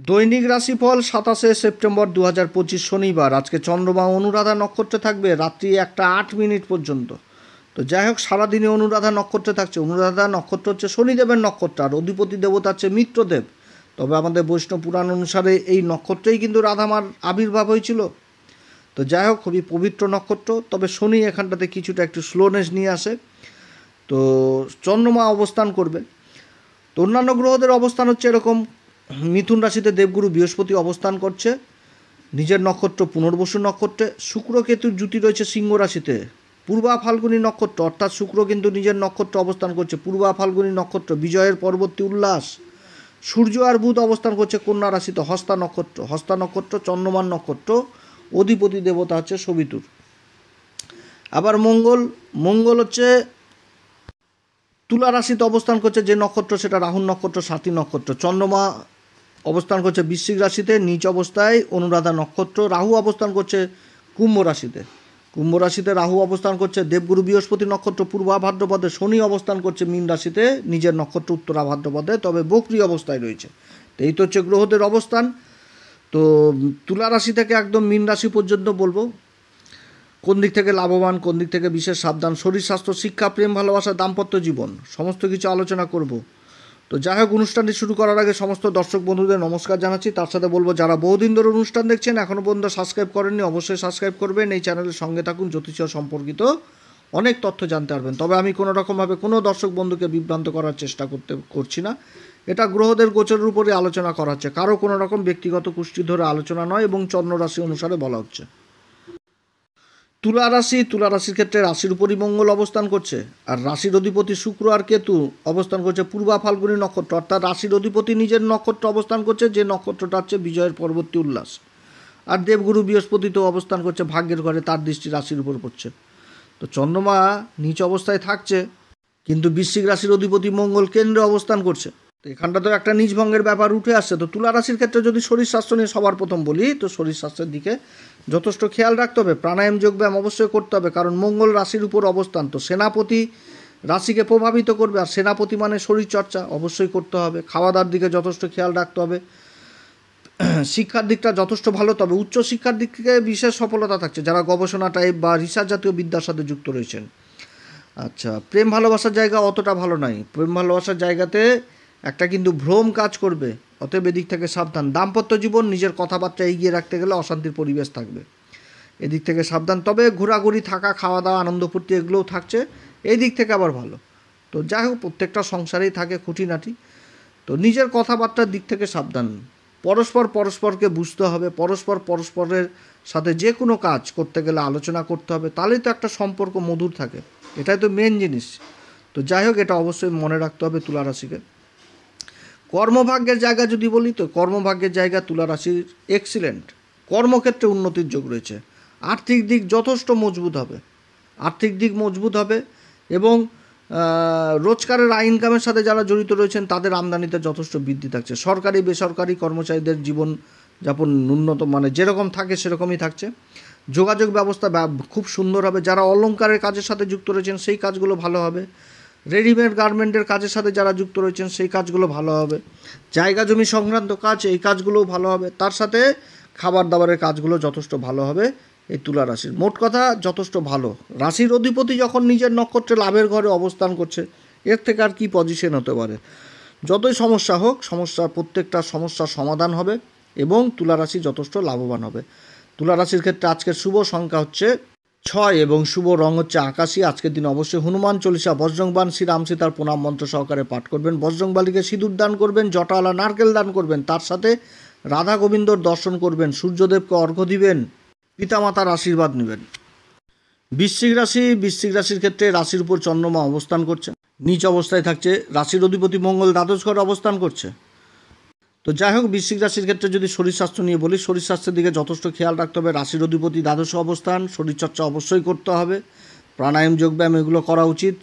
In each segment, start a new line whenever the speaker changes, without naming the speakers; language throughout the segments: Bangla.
দৈনিক রাশিফল 27 সেপ্টেম্বর 2025 শনিবার। আজকে চন্দ্রমা অনুরাধা নক্ষত্রে থাকবে রাত্রি 1:08 পর্যন্ত। তো যাই হোক, সারাদিনে অনুরাধা নক্ষত্রে থাকছে। অনুরাধা নক্ষত্র হচ্ছে শনিদেবের নক্ষত্র, আর অধিপতি দেবতা হচ্ছে মিত্রদেব। তবে আমাদের বৈষ্ণব পুরাণ অনুসারে এই নক্ষত্রেই কিন্তু রাধামার আবির্ভাব হয়েছিল। তো যাই হোক, খুবই পবিত্র নক্ষত্র। তবে শনি এখানটাতে কিছুটা একটু স্লোনেস নিয়ে আসে। তো চন্দ্রমা অবস্থান করবে। তো অন্যান্য গ্রহদের অবস্থান হচ্ছে এরকম। মিথুন রাশিতে দেবগুরু বৃহস্পতি অবস্থান করছে নিজের নক্ষত্র পুনর্বসু নক্ষত্রে। শুক্র কেতুর জুতি রয়েছে সিংহ রাশিতে পূর্বা ফাল্গুনী নক্ষত্র, অর্থাৎ শুক্র কিন্তু নিজের নক্ষত্র অবস্থান করছে পূর্বা ফাল্গুনী নক্ষত্র, বিজয়ের পরবর্তী উল্লাস। সূর্য আর বুধ অবস্থান করছে কন্যা রাশিতে হস্তা নক্ষত্র। হস্তা নক্ষত্র চন্দ্রমান নক্ষত্র, অধিপতি দেবতা হচ্ছে সবিতুর। আবার মঙ্গল হচ্ছে তুলা রাশিতে অবস্থান করছে যে নক্ষত্র, সেটা রাহুর নক্ষত্র, সাথী নক্ষত্র। চন্দ্রমা অবস্থান করছে বৃশ্চিক রাশিতে নিচ অবস্থায় অনুরাধা নক্ষত্র। রাহু অবস্থান করছে কুম্ভ রাশিতে। কুম্ভ রাশিতে রাহু অবস্থান করছে দেবগুরু বৃহস্পতি নক্ষত্র পূর্বা ভাদ্রপদে। শনি অবস্থান করছে মীন রাশিতে নিজের নক্ষত্র উত্তরা ভাদ্রপদে, তবে বক্রী অবস্থায় রয়েছে। তো এই তো হচ্ছে গ্রহদের অবস্থান। তো তুলা রাশি থেকে একদম মীন রাশি পর্যন্ত বলবো কোন দিক থেকে লাভবান, কোন দিক থেকে বিশেষ সাবধান, শরীর স্বাস্থ্য, শিক্ষা, প্রেম, ভালোবাসা, দাম্পত্য জীবন সমস্ত কিছু আলোচনা করব। তো যাই হোক, অনুষ্ঠানটি শুরু করার আগে সমস্ত দর্শক বন্ধুদের নমস্কার জানাচ্ছি। তার সাথে বলবো, যারা বহুদিন ধরে অনুষ্ঠান দেখছেন এখনও পর্যন্ত সাবস্ক্রাইব করেননি, অবশ্যই সাবস্ক্রাইব করবেন। এই চ্যানেলের সঙ্গে থাকুন, জ্যোতিষ সম্পর্কিত অনেক তথ্য জানতে পারবেন। তবে আমি কোনো রকমভাবে কোনো দর্শক বন্ধুকে বিভ্রান্ত করার চেষ্টা করছি না। এটা গ্রহদের গোচরের উপরে আলোচনা করা হচ্ছে, কারো কোনো রকম ব্যক্তিগত কুষ্টি ধরে আলোচনা নয় এবং চন্দ্ররাশি অনুসারে বলা হচ্ছে। তুলা রাশির ক্ষেত্রে রাশির উপরই মঙ্গল অবস্থান করছে, আর রাশির অধিপতি শুক্র আর কেতু অবস্থান করছে পূর্বা ফাল্গুনী নক্ষত্র, অর্থাৎ রাশির অধিপতি নিজের নক্ষত্র অবস্থান করছে, যে নক্ষত্রটা হচ্ছে বিজয়ের পরবর্তী উল্লাস। আর দেবগুরু বৃহস্পতি তো অবস্থান করছে ভাগ্যের ঘরে, তার দৃষ্টি রাশির উপর পড়ছে। তো চন্দ্রমা নিচ অবস্থায় থাকছে, কিন্তু বৃশ্চিক রাশির অধিপতি মঙ্গল কেন্দ্রে অবস্থান করছে। তো এখানটা তো একটা নিজভঙ্গের ব্যাপার উঠে আসছে। তো তুলা রাশির ক্ষেত্রে যদি শরীর স্বাস্থ্য নিয়ে সবার প্রথম বলি, তো শরীর স্বাস্থ্যের দিকে যথেষ্ট খেয়াল রাখতে হবে। প্রাণায়াম যোগব্যায়াম অবশ্যই করতে হবে, কারণ মঙ্গল রাশির উপর অবস্থান। তো সেনাপতি রাশিকে প্রভাবিত করবে, আর সেনাপতি মানে শরীরচর্চা অবশ্যই করতে হবে। খাওয়া দাওয়ার দিকে যথেষ্ট খেয়াল রাখতে হবে। শিক্ষার দিকটা যথেষ্ট ভালো, তবে উচ্চশিক্ষার দিক থেকে বিশেষ সফলতা থাকছে যারা গবেষণা টাইপ বা রিসার্চ জাতীয় বিদ্যার সাথে যুক্ত রয়েছেন। আচ্ছা, প্রেম ভালোবাসার জায়গা অতটা ভালো নয়। প্রেম ভালোবাসার জায়গাতে একটা কিন্তু ভ্রম কাজ করবে, অতএব এদিক থেকে সাবধান। দাম্পত্য জীবন নিজের কথাবার্তা এগিয়ে রাখতে গেলে অশান্তির পরিবেশ থাকবে, এদিক থেকে সাবধান। তবে ঘোরাঘুরি, থাকা, খাওয়া দাওয়া, আনন্দ ফুর্তি এগুলোও থাকছে, এই দিক থেকে আবার ভালো। তো যাই হোক, প্রত্যেকটা সংসারেই থাকে খুঁটিনাটি। তো নিজের কথাবার্তার দিক থেকে সাবধান। পরস্পরকে বুঝতে হবে, পরস্পরের সাথে যে কোনো কাজ করতে গেলে আলোচনা করতে হবে, তাহলেই তো একটা সম্পর্ক মধুর থাকে। এটাই তো মেন জিনিস। তো যাই হোক, এটা অবশ্যই মনে রাখতে হবে তুলা রাশিকে। কর্মভাগ্যের জায়গা যদি বলি, তো কর্মভাগ্যের জায়গা তুলা রাশির এক্সিলেন্ট। কর্মক্ষেত্রে উন্নতির যোগ রয়েছে। আর্থিক দিক যথেষ্ট মজবুত হবে এবং রোজগারের ইনকামের সাথে যারা জড়িত রয়েছেন তাদের আমদানিতে যথেষ্ট বৃদ্ধি থাকছে। সরকারি বেসরকারি কর্মচারীদের জীবনযাপন ন্যূনতম মানে যেরকম থাকে সেরকমই থাকছে। যোগাযোগ ব্যবস্থা খুব সুন্দর হবে। যারা অলংকারের কাজের সাথে যুক্ত রয়েছেন সেই কাজগুলো ভালো হবে। রেডিমেড গার্মেন্টের কাজের সাথে যারা যুক্ত রয়েছেন সেই কাজগুলো ভালো হবে। জায়গা জমি সংক্রান্ত কাজ, এই কাজগুলোও ভালো হবে। তার সাথে খাবার দাবারের কাজগুলো যথেষ্ট ভালো হবে এই তুলা রাশির। মোট কথা যথেষ্ট ভালো। রাশির অধিপতি যখন নিজের নক্ষত্রে লাভের ঘরে অবস্থান করছে, এর থেকে আর কি পজিশন হতে পারে। যতই সমস্যা হোক, প্রত্যেকটা সমস্যার সমাধান হবে এবং তুলা রাশি যথেষ্ট লাভবান হবে। তুলা রাশির ক্ষেত্রে আজকের শুভ সংখ্যা হচ্ছে 6 এবং শুভ রং হচ্ছে আকাশী। আজকের দিন অবশ্যই হনুমান চল্লিশা, বজরংবান, শ্রীরাম সীতার প্রণাম মন্ত্র সহকারে পাঠ করবেন। বজরংবালিকে সিঁদুর দান করবেন, জটাওয়ালা নারকেল দান করবেন, তার সাথে রাধা গোবিন্দর দর্শন করবেন, সূর্যদেবকে অর্ঘ্য দিবেন, পিতামাতার আশীর্বাদ নেবেন। বৃশ্চিক রাশির ক্ষেত্রে রাশির উপর চন্দ্রমা অবস্থান করছে, নিচ অবস্থায় থাকছে। রাশির অধিপতি মঙ্গল দ্বাদশ ঘরে অবস্থান করছে। তো যাই হোক, বৃশ্চিক রাশির ক্ষেত্রে যদি শরীর স্বাস্থ্য নিয়ে বলি, শরীর স্বাস্থ্যের দিকে যথেষ্ট খেয়াল রাখতে হবে। রাশির অধিপতি দ্বাদশ অবস্থান, শরীরচর্চা অবশ্যই করতে হবে, প্রাণায়াম যোগব্যায়াম এগুলো করা উচিত।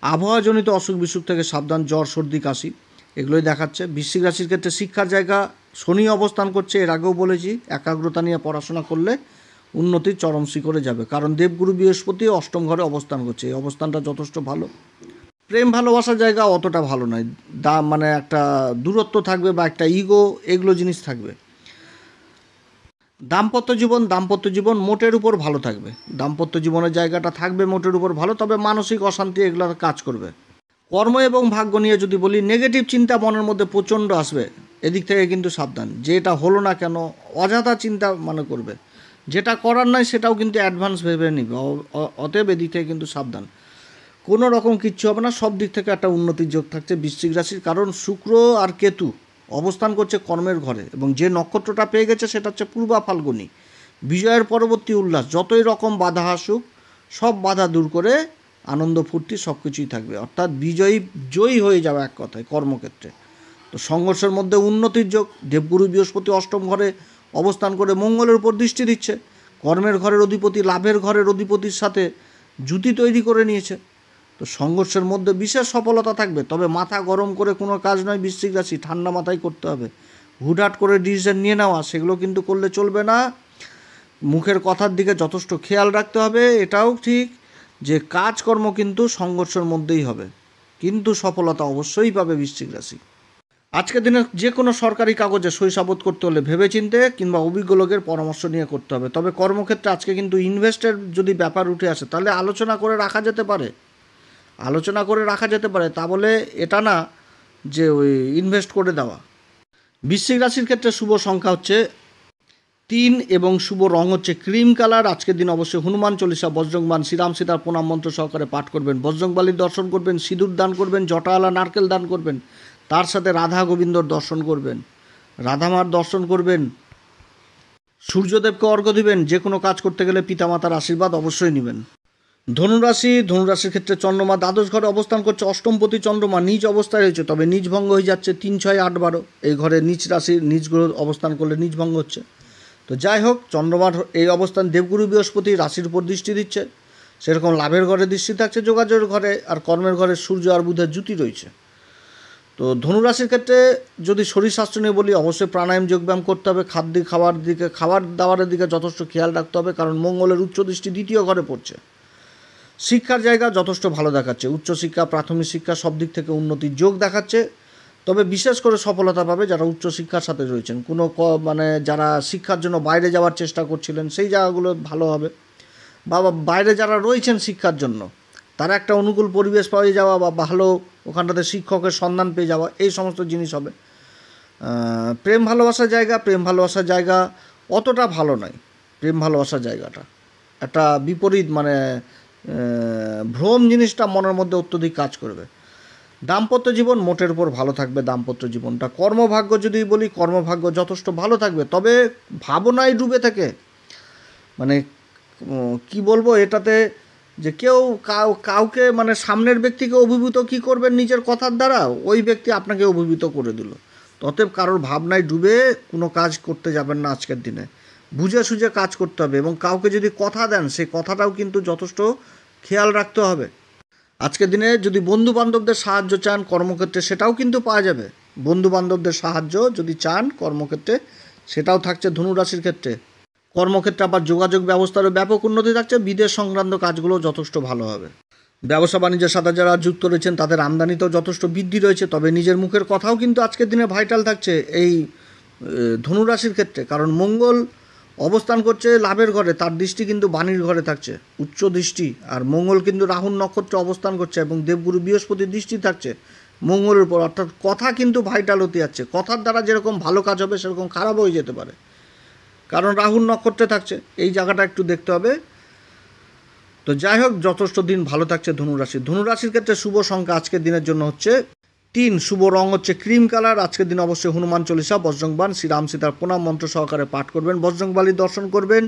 আবহাওয়াজনিত অসুখ বিসুখ থেকে সাবধান, জ্বর সর্দি কাশি এগুলোই দেখাচ্ছে। বৃশ্চিক রাশির ক্ষেত্রে শিক্ষার জায়গা শনি অবস্থান করছে, এর আগেও বলেছি একাগ্রতা নিয়ে পড়াশোনা করলে উন্নতির চরম শিখরে যাবে, কারণ দেবগুরু বৃহস্পতি অষ্টম ঘরে অবস্থান করছে, এই অবস্থানটা যথেষ্ট ভালো। প্রেম ভালোবাসার জায়গা অতটা ভালো নয়, মানে একটা দূরত্ব থাকবে বা একটা ইগো, এগুলো জিনিস থাকবে। দাম্পত্য জীবন মোটের উপর ভালো থাকবে, দাম্পত্য জীবনের জায়গাটা থাকবে মোটের উপর ভালো, তবে মানসিক অশান্তি এগুলো কাজ করবে। কর্ম এবং ভাগ্য নিয়ে যদি বলি, নেগেটিভ চিন্তা মনের মধ্যে প্রচণ্ড আসবে, এদিক থেকে কিন্তু সাবধান। যে এটা হলো না কেন, অযথা চিন্তা মনে করবে, যেটা করার নাই সেটাও কিন্তু অ্যাডভান্স ভেবে নিবে, অতএব এদিক থেকে কিন্তু সাবধান। কোনো রকম কিচ্ছু হবে না, সব দিক থেকে একটা উন্নতির যোগ থাকছে বৃশ্চিক রাশির। কারণ শুক্র আর কেতু অবস্থান করছে কর্মের ঘরে, এবং যে নক্ষত্রটা পেয়ে গেছে সেটা হচ্ছে পূর্বা ফাল্গুনী। বিজয়ের পরবর্তী উল্লাস, যতই রকম বাধা আসুক সব বাধা দূর করে আনন্দ ফুর্তি সব কিছুই থাকবে, অর্থাৎ জয়ী হয়ে যাবে এক কথায় কর্মক্ষেত্রে। তো সংঘর্ষের মধ্যে উন্নতির যোগ। দেবগুরু বৃহস্পতি অষ্টম ঘরে অবস্থান করে মঙ্গলের উপর দৃষ্টি দিচ্ছে। কর্মের ঘরের অধিপতি লাভের ঘরের অধিপতির সাথে জুতি তৈরি করে নিয়েছে। তো সংঘর্ষের মধ্যে বিশেষ সফলতা থাকবে, তবে মাথা গরম করে কোনো কাজ নয় বৃশ্চিক রাশি, ঠান্ডা মাথায় করতে হবে। হুটহাট করে ডিসিশন নিয়ে নেওয়া সেগুলো কিন্তু করলে চলবে না। মুখের কথার দিকে যথেষ্ট খেয়াল রাখতে হবে। এটাও ঠিক যে কাজকর্ম কিন্তু সংঘর্ষের মধ্যেই হবে, কিন্তু সফলতা অবশ্যই পাবে বৃশ্চিক রাশি। আজকের দিনে যে কোনো সরকারি কাগজে সই সাবুত করতে হলে ভেবেচিন্তে কিংবা অভিজ্ঞ লোকের পরামর্শ নিয়ে করতে হবে। তবে কর্মক্ষেত্রে আজকে কিন্তু ইনভেস্টের যদি ব্যাপার উঠে আসে তাহলে আলোচনা করে রাখা যেতে পারে, তা বলে এটা না যে ওই ইনভেস্ট করে দেওয়া। বৃশ্চিক রাশির ক্ষেত্রে শুভ সংখ্যা হচ্ছে 3 এবং শুভ রং হচ্ছে ক্রিম কালার। আজকের দিন অবশ্যই হনুমান চল্লিশা, বজরংবান, শ্রীরাম সীতার প্রণাম মন্ত্র সহকারে পাঠ করবেন, বজরংবলীর দর্শন করবেন, সিঁদুর দান করবেন, জটাওয়ালা নারকেল দান করবেন, তার সাথে রাধা গোবিন্দর দর্শন করবেন, রাধামার দর্শন করবেন, সূর্যদেবকে অর্ঘ্য দিবেন। যে কোনো কাজ করতে গেলে পিতামাতার আশীর্বাদ অবশ্যই নেবেন। ধনুরাশির ক্ষেত্রে চন্দ্রমা দ্বাদশ ঘরে অবস্থান করছে। অষ্টমপতি চন্দ্রমা নিজ অবস্থায় রয়েছে, তবে নিজ ভঙ্গ হয়ে যাচ্ছে 3, 6, 8, 12। এই ঘরে নিজ রাশির নিজ গ্রহ অবস্থান করলে নিজ ভঙ্গ হচ্ছে। তো যাই হোক, চন্দ্রমার এই অবস্থান দেবগুরু বৃহস্পতি রাশির উপর দৃষ্টি দিচ্ছে, সেরকম লাভের ঘরে দৃষ্টি থাকছে, যোগাযোগের ঘরে, আর কর্মের ঘরে সূর্য আর বুধের জুতি রয়েছে। তো ধনুরাশির ক্ষেত্রে যদি শরীর স্বাস্থ্য নিয়ে বলি, অবশ্যই প্রাণায়াম যোগব্যায়াম করতে হবে। খাবার দাবারের দিকে যথেষ্ট খেয়াল রাখতে হবে, কারণ মঙ্গলের উচ্চ দৃষ্টি দ্বিতীয় ঘরে পড়ছে। শিক্ষার জায়গা যথেষ্ট ভালো দেখাচ্ছে, উচ্চশিক্ষা প্রাথমিক শিক্ষা সব দিক থেকে উন্নতির যোগ দেখাচ্ছে। তবে বিশেষ করে সফলতা পাবে যারা উচ্চশিক্ষার সাথে রয়েছেন। মানে যারা শিক্ষার জন্য বাইরে যাওয়ার চেষ্টা করছিলেন সেই জায়গাগুলো ভালো হবে, বা বাইরে যারা রয়েছেন শিক্ষার জন্য তারা একটা অনুকূল পরিবেশ পাওয়া যাওয়া বা ভালো ওখানটাতে শিক্ষকের সন্ধান পেয়ে যাওয়া, এই সমস্ত জিনিস হবে। প্রেম ভালোবাসার জায়গা অতটা ভালো নয়। প্রেম ভালোবাসার জায়গাটা একটা বিপরীত, মানে ভ্রম জিনিসটা মনের মধ্যে অত্যধিক কাজ করবে। দাম্পত্য জীবন মোটের উপর ভালো থাকবে দাম্পত্য জীবনটা। কর্মভাগ্য যদি বলি, কর্মভাগ্য যথেষ্ট ভালো থাকবে, তবে ভাবনায় ডুবে থাকে, মানে কি বলবো এটাতে, যে কাউকে মানে সামনের ব্যক্তিকে অভিভূত কি করবেন নিজের কথার দ্বারা, ওই ব্যক্তি আপনাকে অভিভূত করে দিল। অতএব কারোর ভাবনায় ডুবে কোনো কাজ করতে যাবেন না আজকের দিনে, বুঝে সুঝে কাজ করতে হবে। এবং কাউকে যদি কথা দেন সেই কথাটাও কিন্তু যথেষ্ট খেয়াল রাখতে হবে। আজকের দিনে যদি বন্ধু বান্ধবদের সাহায্য চান কর্মক্ষেত্রে, সেটাও কিন্তু পাওয়া যাবে। বন্ধু বান্ধবদের সাহায্য যদি চান কর্মক্ষেত্রে, সেটাও থাকছে ধনুরাশির ক্ষেত্রে। কর্মক্ষেত্রে আবার যোগাযোগ ব্যবস্থারও ব্যাপক উন্নতি থাকছে। বিদেশ সংক্রান্ত কাজগুলো যথেষ্ট ভালো হবে। ব্যবসা বাণিজ্যের সাথে যারা যুক্ত রয়েছেন তাদের আমদানিতেও যথেষ্ট বৃদ্ধি রয়েছে, তবে নিজের মুখের কথাও কিন্তু আজকের দিনে ভাইটাল থাকছে এই ধনুরাশির ক্ষেত্রে। কারণ মঙ্গল অবস্থান করছে লাভের ঘরে, তার দৃষ্টি কিন্তু বাণীর ঘরে থাকছে, উচ্চ দৃষ্টি। আর মঙ্গল কিন্তু রাহুর নক্ষত্রে অবস্থান করছে এবং দেবগুরু বৃহস্পতির দৃষ্টি থাকছে মঙ্গলের উপর, অর্থাৎ কথা কিন্তু ভাইটাল হতে যাচ্ছে। কথার দ্বারা যেরকম ভালো কাজ হবে সেরকম খারাপ হয়ে যেতে পারে, কারণ রাহুর নক্ষত্রে থাকছে। এই জায়গাটা একটু দেখতে হবে। তো যাই হোক, যথেষ্ট দিন ভালো থাকছে ধনুরাশির ক্ষেত্রে শুভ সংখ্যা আজকের দিনের জন্য হচ্ছে 3, শুভ রং হচ্ছে ক্রিম কালার। আজকের দিন অবশ্যই হনুমান চল্লিশা, বজরংবান, শ্রীরাম সীতার প্রণাম মন্ত্র সহকারে পাঠ করবেন, বজরংবলীর দর্শন করবেন,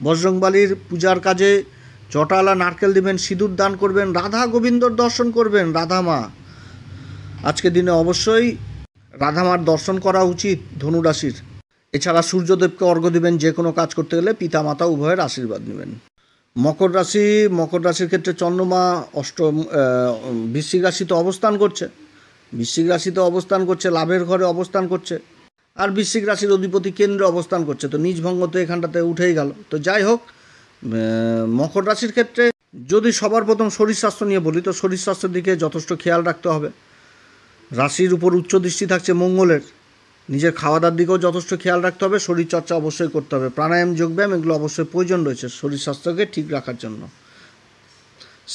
বজরংবলীর পূজার কাজে জটাওয়ালা নারকেল দিবেন, সিঁদুর দান করবেন, রাধা গোবিন্দর দর্শন করবেন, রাধামা। আজকের দিনে অবশ্যই রাধামার দর্শন করা উচিত ধনুরাশির। এছাড়া সূর্যদেবকে অর্ঘ্য দিবেন, যে কোনো কাজ করতে গেলে পিতামাতা উভয়ের আশীর্বাদ নেবেন। মকর রাশির ক্ষেত্রে চন্দ্রমা বৃশ্চিক রাশিতে অবস্থান করছে, লাভের ঘরে অবস্থান করছে, আর বৃশ্চিক রাশির অধিপতি কেন্দ্রে অবস্থান করছে। তো নিজ ভঙ্গ তো এখানটাতে উঠেই গেল। তো যাই হোক, মকর রাশির ক্ষেত্রে যদি সবার প্রথম শরীর স্বাস্থ্য নিয়ে বলি, তো শরীর স্বাস্থ্যের দিকে যথেষ্ট খেয়াল রাখতে হবে। রাশির উপর উচ্চ দৃষ্টি থাকছে মঙ্গলের, নিজের খাওয়া দাওয়ার দিকেও যথেষ্ট খেয়াল রাখতে হবে। শরীরচর্চা অবশ্যই করতে হবে, প্রাণায়াম যোগব্যায়াম এগুলো অবশ্যই প্রয়োজন রয়েছে শরীর স্বাস্থ্যকে ঠিক রাখার জন্য।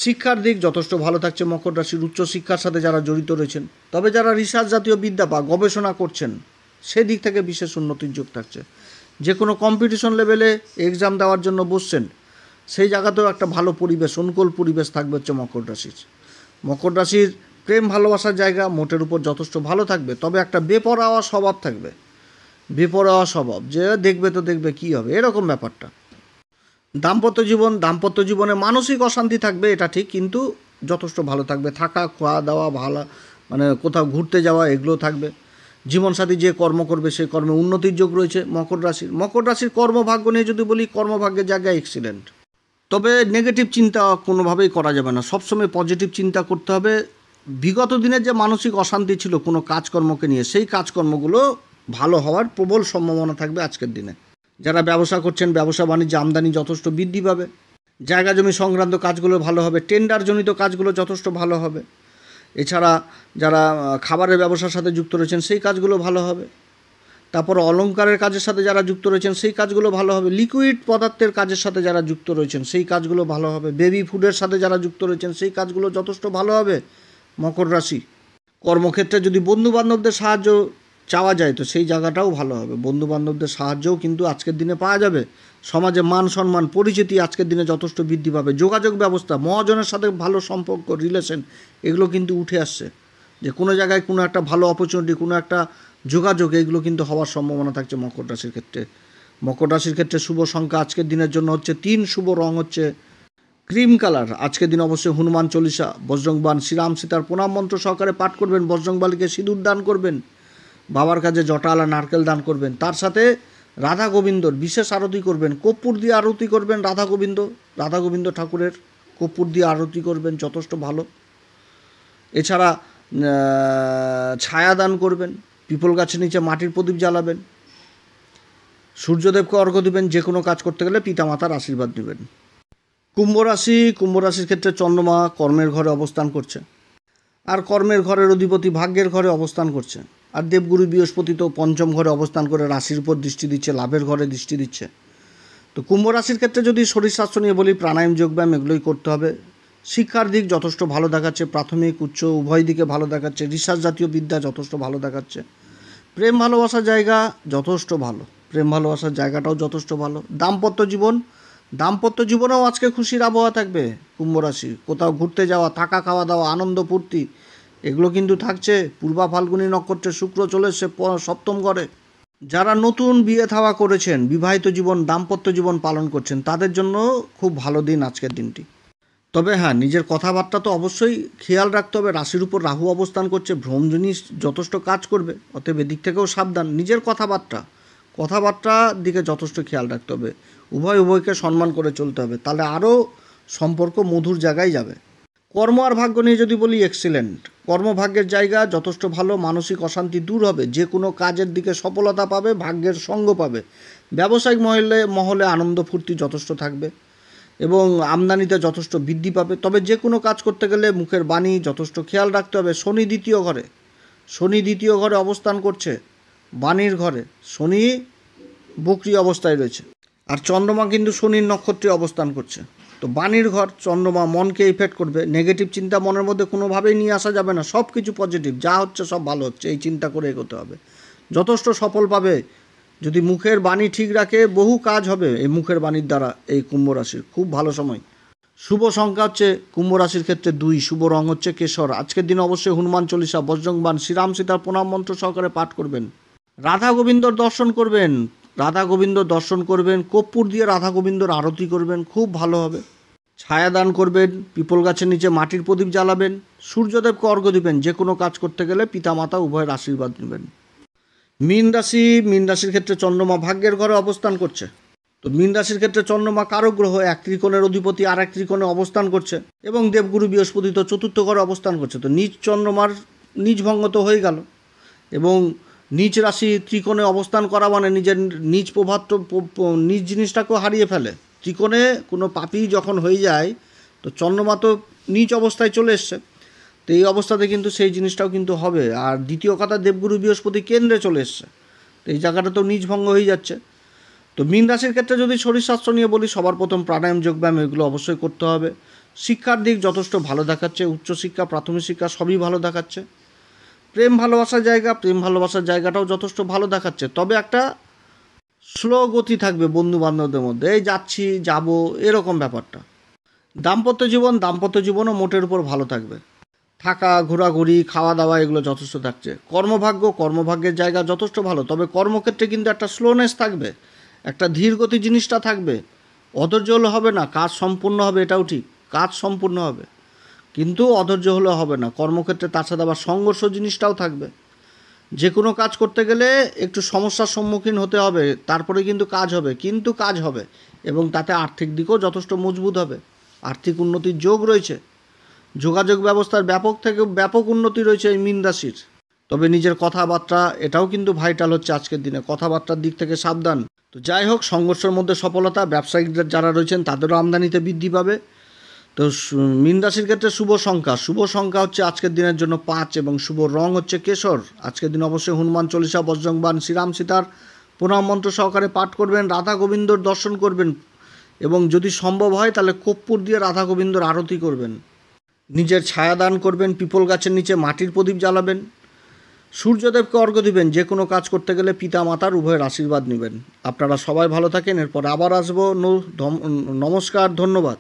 শিক্ষার দিক যথেষ্ট ভালো থাকছে মকর রাশির, উচ্চশিক্ষার সাথে যারা জড়িত রয়েছেন, তবে যারা রিসার্চ জাতীয় বিদ্যা বা গবেষণা করছেন সেদিক থেকে বিশেষ উন্নতির যোগ থাকছে। যে কোনো কম্পিটিশন লেভেলে এক্সাম দেওয়ার জন্য বসছেন, সেই জায়গাতেও একটা ভালো পরিবেশ, অনুকূল পরিবেশ থাকবে হচ্ছে মকর রাশির। মকর রাশির প্রেম ভালোবাসার জায়গা মোটের উপর যথেষ্ট ভালো থাকবে, তবে একটা বেপরোয়া স্বভাব থাকবে, বেপরোয়া স্বভাব, যে দেখবে তো দেখবে কী হবে এরকম ব্যাপারটা। দাম্পত্য জীবনে মানসিক অশান্তি থাকবে এটা ঠিক, কিন্তু যথেষ্ট ভালো থাকবে। থাকা খাওয়া দাওয়া ভালো, মানে কোথাও ঘুরতে যাওয়া এগুলো থাকবে। জীবনসাথী যে কর্ম করবে সেই কর্মে উন্নতির যোগ রয়েছে মকর রাশির কর্মভাগ্য নিয়ে যদি বলি, কর্মভাগ্যের জায়গায় এক্সিলেন্ট, তবে নেগেটিভ চিন্তা কোনোভাবেই করা যাবে না, সবসময় পজিটিভ চিন্তা করতে হবে। বিগত দিনের যে মানসিক অশান্তি ছিল কোনো কাজকর্মকে নিয়ে, সেই কাজকর্মগুলো ভালো হওয়ার প্রবল সম্ভাবনা থাকবে আজকের দিনে। যারা ব্যবসা করছেন, ব্যবসা বাণিজ্য আমদানি যথেষ্ট বৃদ্ধি পাবে। জায়গা জমি সংক্রান্ত কাজগুলো ভালো হবে, টেন্ডারজনিত কাজগুলো যথেষ্ট ভালো হবে। এছাড়া যারা খাবারের ব্যবসার সাথে যুক্ত রয়েছেন সেই কাজগুলো ভালো হবে। তারপর অলংকারের কাজের সাথে যারা যুক্ত রয়েছেন সেই কাজগুলো ভালো হবে। লিকুইড পদার্থের কাজের সাথে যারা যুক্ত রয়েছেন সেই কাজগুলো ভালো হবে। বেবি ফুডের সাথে যারা যুক্ত রয়েছেন সেই কাজগুলো যথেষ্ট ভালো হবে মকর রাশি। কর্মক্ষেত্রে যদি বন্ধুবান্ধবদের সাহায্য চাওয়া যায় তো সেই জায়গাটাও ভালো হবে, বন্ধুবান্ধবদের সাহায্যও কিন্তু আজকের দিনে পাওয়া যাবে। সমাজে মান সম্মান পরিচিতি আজকের দিনে যথেষ্ট বৃদ্ধি পাবে। যোগাযোগ ব্যবস্থা, মহাজনের সাথে ভালো সম্পর্ক, রিলেশন এগুলো কিন্তু উঠে আসছে, যে কোনো জায়গায় কোনো একটা ভালো অপরচুনিটি, কোনো একটা যোগাযোগ এগুলো কিন্তু হওয়ার সম্ভাবনা থাকছে মকর রাশির ক্ষেত্রে। মকর রাশির ক্ষেত্রে শুভ সংখ্যা আজকের দিনের জন্য হচ্ছে 3, শুভ রং হচ্ছে ক্রিম কালার। আজকের দিন অবশ্যই হনুমান চল্লিশা, বজরংবান, শ্রীরাম সীতার প্রণাম মন্ত্র সহকারে পাঠ করবেন। বজরংবালিকে সিঁদুর দান করবেন, বাবার কাছে জটালা নারকেল দান করবেন। তার সাথে রাধা গোবিন্দর বিশেষ আরতি করবেন, কর্পূর দিয়ে আরতি করবেন। রাধা গোবিন্দ ঠাকুরের কর্পূর দিয়ে আরতি করবেন, যথেষ্ট ভালো। এছাড়া ছায়া দান করবেন, পিপল গাছের নিচে মাটির প্রদীপ জ্বালাবেন, সূর্যদেবকে অর্ঘ্য দেবেন। যে কোনো কাজ করতে গেলে পিতামাতার আশীর্বাদ নেবেন। কুম্ভ রাশির ক্ষেত্রে চন্দ্রমা কর্মের ঘরে অবস্থান করছে, আর কর্মের ঘরের অধিপতি ভাগ্যের ঘরে অবস্থান করছে। আর দেবগুরু বৃহস্পতি তো পঞ্চম ঘরে অবস্থান করে রাশির উপর দৃষ্টি দিচ্ছে, লাভের ঘরে দৃষ্টি দিচ্ছে। তো কুম্ভ রাশির ক্ষেত্রে যদি শরীর স্বাস্থ্য নিয়ে বলি, প্রাণায়াম যোগব্যায়াম এগুলোই করতে হবে। শিক্ষার দিক যথেষ্ট ভালো দেখাচ্ছে, প্রাথমিক উচ্চ উভয় দিকে ভালো দেখাচ্ছে। রিসার্চ জাতীয় বিদ্যা যথেষ্ট ভালো দেখাচ্ছে। প্রেম ভালোবাসার জায়গা যথেষ্ট ভালো, প্রেম ভালোবাসার জায়গাটাও যথেষ্ট ভালো। দাম্পত্য জীবনেও আজকে খুশির আবহাওয়া থাকবে কুম্ভ রাশি। কোথাও ঘুরতে যাওয়া, থাকা খাওয়া দাওয়া, আনন্দ ফুর্তি এগুলো কিন্তু থাকছে। পূর্বা ফাল্গুনী নক্ষত্রে শুক্র চলে এসছে সপ্তম ঘরে। যারা নতুন বিয়ে থাওয়া করেছেন, বিবাহিত জীবন, দাম্পত্য জীবন পালন করছেন, তাদের জন্য খুব ভালো দিন আজকের দিনটি। তবে হ্যাঁ, নিজের কথাবার্তা তো অবশ্যই খেয়াল রাখতে হবে। রাশির উপর রাহু অবস্থান করছে, ভ্রম জিনিস যথেষ্ট কাজ করবে, অতএব এদিক থেকেও সাবধান। নিজের কথাবার্তার দিকে যথেষ্ট খেয়াল রাখতে হবে। উভয়কে সম্মান করে চলতে হবে, তাহলে আরও সম্পর্ক মধুর জায়গায় যাবে। কর্ম আর ভাগ্য নিয়ে যদি বলি, এক্সিলেন্ট। কর্মভাগ্যের জায়গা যথেষ্ট ভালো, মানসিক অশান্তি দূর হবে, যে কোনো কাজের দিকে সফলতা পাবে, ভাগ্যের সঙ্গ পাবে। ব্যবসায়িক মহলে আনন্দ ফুর্তি যথেষ্ট থাকবে এবং আমদানিতে যথেষ্ট বৃদ্ধি পাবে। তবে যে কোনো কাজ করতে গেলে মুখের বাণী যথেষ্ট খেয়াল রাখতে হবে। শনি দ্বিতীয় ঘরে অবস্থান করছে, বাণীর ঘরে। শনি বক্রী অবস্থায় রয়েছে, আর চন্দ্রমা কিন্তু শনির নক্ষত্রে অবস্থান করছে। তো বাণীর ঘর, চন্দ্রমা মনকে ইফেক্ট করবে। নেগেটিভ চিন্তা মনের মধ্যে কোনোভাবেই নিয়ে আসা যাবে না, সব কিছু পজিটিভ, যা হচ্ছে সব ভালো হচ্ছে এই চিন্তা করে এগোতে হবে। যথেষ্ট সফল পাবে যদি মুখের বাণী ঠিক রাখে, বহু কাজ হবে এই মুখের বাণীর দ্বারা। এই কুম্ভ রাশির খুব ভালো সময়। শুভ সংখ্যা হচ্ছে কুম্ভ রাশির ক্ষেত্রে 2, শুভ রং হচ্ছে কেশর। আজকের দিন অবশ্যই হনুমান চল্লিশা, বজরংবান, শ্রীরাম সীতার প্রণাম মন্ত্র সহকারে পাঠ করবেন। রাধা গোবিন্দর দর্শন করবেন, কর্পূর দিয়ে রাধা গোবিন্দর আরতি করবেন, খুব ভালো হবে। ছায়া দান করবেন, পিপল গাছের নিচে মাটির প্রদীপ জ্বালাবেন, সূর্যদেবকে অর্ঘ্য দিবেন। যে কোনো কাজ করতে গেলে পিতামাতা উভয়ের আশীর্বাদ নেবেন। মীন রাশির ক্ষেত্রে চন্দ্রমা ভাগ্যের ঘরে অবস্থান করছে। তো মীন রাশির ক্ষেত্রে চন্দ্রমা কারক গ্রহ, এক ত্রিকোণের অধিপতি আর এক ত্রিকোণে অবস্থান করছে, এবং দেবগুরু বৃহস্পতি তো চতুর্থ ঘরে অবস্থান করছে। তো নিজ চন্দ্রমার নিজ ভঙ্গ তো হয়ে গেল, এবং নিজ রাশি ত্রিকোণে অবস্থান করা মানে নিজের নিজ নিজ জিনিসটাকেও হারিয়ে ফেলে। ত্রিকোণে কোনো পাপী যখন হয়ে যায় তো চন্দ্রমা তো নিচ অবস্থায় চলে এসছে, তো এই অবস্থাতে কিন্তু সেই জিনিসটাও কিন্তু হবে। আর দ্বিতীয় কথা, দেবগুরু বৃহস্পতি কেন্দ্রে চলে এসছে, তো এই জায়গাটা তো নিচ ভঙ্গ হয়ে যাচ্ছে। তো মীন রাশির ক্ষেত্রে যদি শরীরস্বাস্থ্য নিয়ে বলি, সবার প্রথম প্রাণায়াম, যোগব্যায়াম এগুলো অবশ্যই করতে হবে। শিক্ষার দিক যথেষ্ট ভালো দেখাচ্ছে, উচ্চশিক্ষা, প্রাথমিক শিক্ষা সবই ভালো দেখাচ্ছে। প্রেম ভালোবাসার জায়গাটাও যথেষ্ট ভালো দেখাচ্ছে, তবে একটা স্লো গতি থাকবে বন্ধু বান্ধবদের মধ্যে, এই যাচ্ছি যাব এরকম ব্যাপারটা। দাম্পত্য জীবনও মোটের উপর ভালো থাকবে, থাকা, ঘোরাঘুরি, খাওয়া দাওয়া এগুলো যথেষ্ট থাকছে। কর্মভাগ্যের জায়গা যথেষ্ট ভালো, তবে কর্মক্ষেত্রে কিন্তু একটা স্লোনেস থাকবে, একটা ধীর গতি জিনিসটা থাকবে। অধৈর্য হলে হবে না, কাজ সম্পূর্ণ হবে, এটাও ঠিক, কাজ সম্পূর্ণ হবে, কিন্তু অধৈর্য হলে হবে না। কর্মক্ষেত্রে তার সাথে আবার সংঘর্ষ জিনিসটাও থাকবে। যে কোনো কাজ করতে গেলে একটু সমস্যার সম্মুখীন হতে হবে, তারপরে কিন্তু কাজ হবে এবং তাতে আর্থিক দিকও যথেষ্ট মজবুত হবে, আর্থিক উন্নতির যোগ রয়েছে। যোগাযোগ ব্যবস্থার ব্যাপক উন্নতি রয়েছে এই মীন রাশির। তবে নিজের কথাবার্তা এটাও কিন্তু ভাইটাল হচ্ছে আজকের দিনে, কথাবার্তার দিক থেকে সাবধান। তো যাই হোক, সংঘর্ষের মধ্যে সফলতা, ব্যবসায়িকদের যারা রয়েছেন তাদেরও আমদানিতে বৃদ্ধি পাবে। তো মীন রাশির ক্ষেত্রে শুভ সংখ্যা হচ্ছে আজকের দিনের জন্য 5 এবং শুভ রং হচ্ছে কেশর। আজকের দিন অবশ্যই হনুমান চল্লিশা, বজরংবাণ, শ্রীরাম সীতার প্রণাম মন্ত্র সহকারে পাঠ করবেন, রাধা গোবিন্দর দর্শন করবেন এবং যদি সম্ভব হয় তাহলে কর্পূর দিয়ে রাধা গোবিন্দর আরতি করবেন। নিজের ছায়া দান করবেন, পিপল গাছের নিচে মাটির প্রদীপ জ্বালাবেন, সূর্যদেবকে অর্ঘ্য দিবেন। যে কোনো কাজ করতে গেলে পিতা মাতার উভয়ের আশীর্বাদ নেবেন। আপনারা সবাই ভালো থাকেন, এরপর আবার আসবো। নমস্কার, ধন্যবাদ।